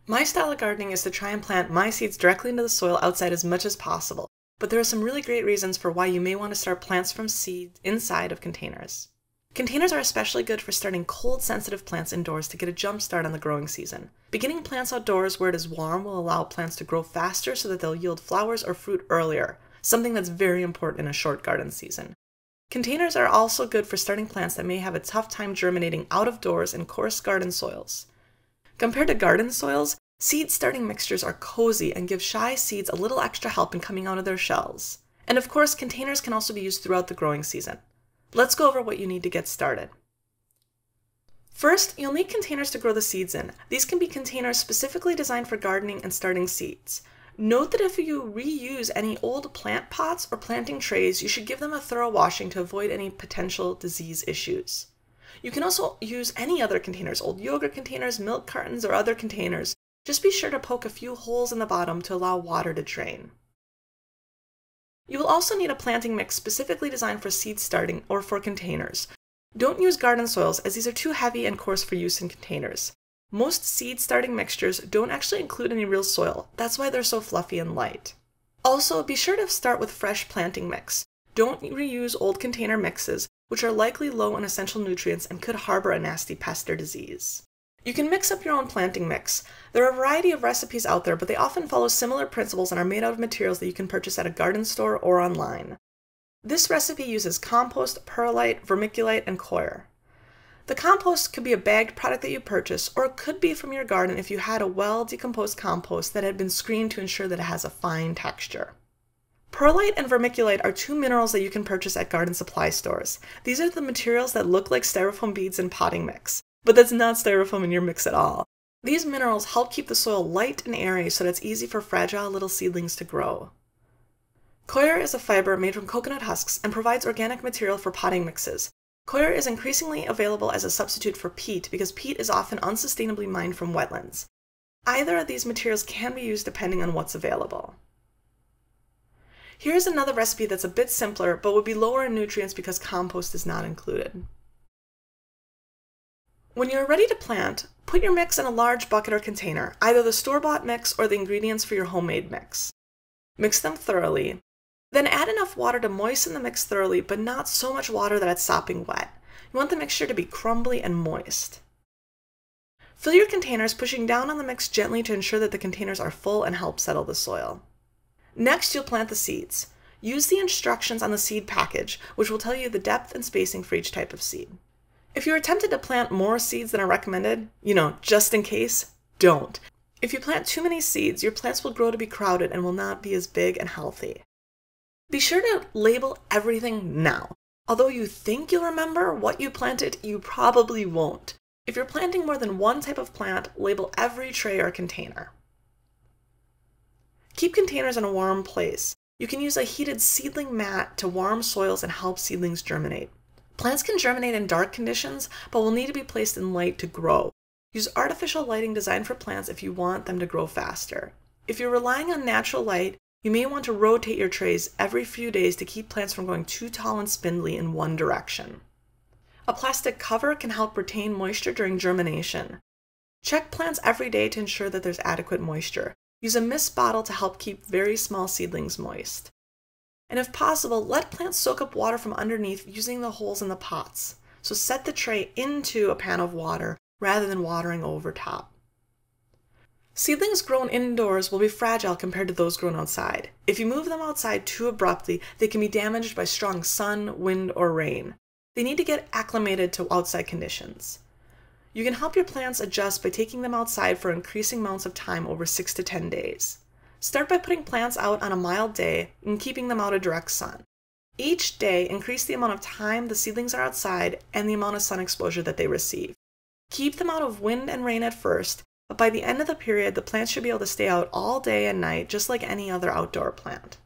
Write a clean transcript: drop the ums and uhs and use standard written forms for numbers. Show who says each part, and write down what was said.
Speaker 1: My style of gardening is to try and plant my seeds directly into the soil outside as much as possible, but there are some really great reasons for why you may want to start plants from seed inside of containers. Containers are especially good for starting cold-sensitive plants indoors to get a jump start on the growing season. Beginning plants outdoors where it is warm will allow plants to grow faster so that they'll yield flowers or fruit earlier, something that's very important in a short garden season. Containers are also good for starting plants that may have a tough time germinating out of doors in coarse garden soils. Compared to garden soils, seed starting mixtures are cozy and give shy seeds a little extra help in coming out of their shells. And of course, containers can also be used throughout the growing season. Let's go over what you need to get started. First, you'll need containers to grow the seeds in. These can be containers specifically designed for gardening and starting seeds. Note that if you reuse any old plant pots or planting trays, you should give them a thorough washing to avoid any potential disease issues. You can also use any other containers, old yogurt containers, milk cartons, or other containers. Just be sure to poke a few holes in the bottom to allow water to drain. You will also need a planting mix specifically designed for seed starting or for containers. Don't use garden soils as these are too heavy and coarse for use in containers. Most seed starting mixtures don't actually include any real soil. That's why they're so fluffy and light. Also, be sure to start with fresh planting mix. Don't reuse old container mixes, which are likely low in essential nutrients and could harbor a nasty pest or disease. You can mix up your own planting mix. There are a variety of recipes out there, but they often follow similar principles and are made out of materials that you can purchase at a garden store or online. This recipe uses compost, perlite, vermiculite, and coir. The compost could be a bagged product that you purchase, or it could be from your garden if you had a well-decomposed compost that had been screened to ensure that it has a fine texture. Perlite and vermiculite are two minerals that you can purchase at garden supply stores. These are the materials that look like styrofoam beads in potting mix, but that's not styrofoam in your mix at all. These minerals help keep the soil light and airy so that it's easy for fragile little seedlings to grow. Coir is a fiber made from coconut husks and provides organic material for potting mixes. Coir is increasingly available as a substitute for peat because peat is often unsustainably mined from wetlands. Either of these materials can be used depending on what's available. Here's another recipe that's a bit simpler but would be lower in nutrients because compost is not included. When you're ready to plant, put your mix in a large bucket or container, either the store-bought mix or the ingredients for your homemade mix. Mix them thoroughly. Then add enough water to moisten the mix thoroughly, but not so much water that it's sopping wet. You want the mixture to be crumbly and moist. Fill your containers, pushing down on the mix gently to ensure that the containers are full and help settle the soil. Next, you'll plant the seeds. Use the instructions on the seed package, which will tell you the depth and spacing for each type of seed. If you are tempted to plant more seeds than are recommended, just in case, don't. If you plant too many seeds, your plants will grow to be crowded and will not be as big and healthy. Be sure to label everything now. Although you think you'll remember what you planted, you probably won't. If you're planting more than one type of plant, label every tray or container. Keep containers in a warm place. You can use a heated seedling mat to warm soils and help seedlings germinate. Plants can germinate in dark conditions, but will need to be placed in light to grow. Use artificial lighting designed for plants if you want them to grow faster. If you're relying on natural light, you may want to rotate your trays every few days to keep plants from going too tall and spindly in one direction. A plastic cover can help retain moisture during germination. Check plants every day to ensure that there's adequate moisture. Use a mist bottle to help keep very small seedlings moist. And if possible, let plants soak up water from underneath using the holes in the pots. So set the tray into a pan of water rather than watering over top. Seedlings grown indoors will be fragile compared to those grown outside. If you move them outside too abruptly, they can be damaged by strong sun, wind, or rain. They need to get acclimated to outside conditions. You can help your plants adjust by taking them outside for increasing amounts of time over 6 to 10 days. Start by putting plants out on a mild day and keeping them out of direct sun. Each day, increase the amount of time the seedlings are outside and the amount of sun exposure that they receive. Keep them out of wind and rain at first, but by the end of the period, the plants should be able to stay out all day and night just like any other outdoor plant.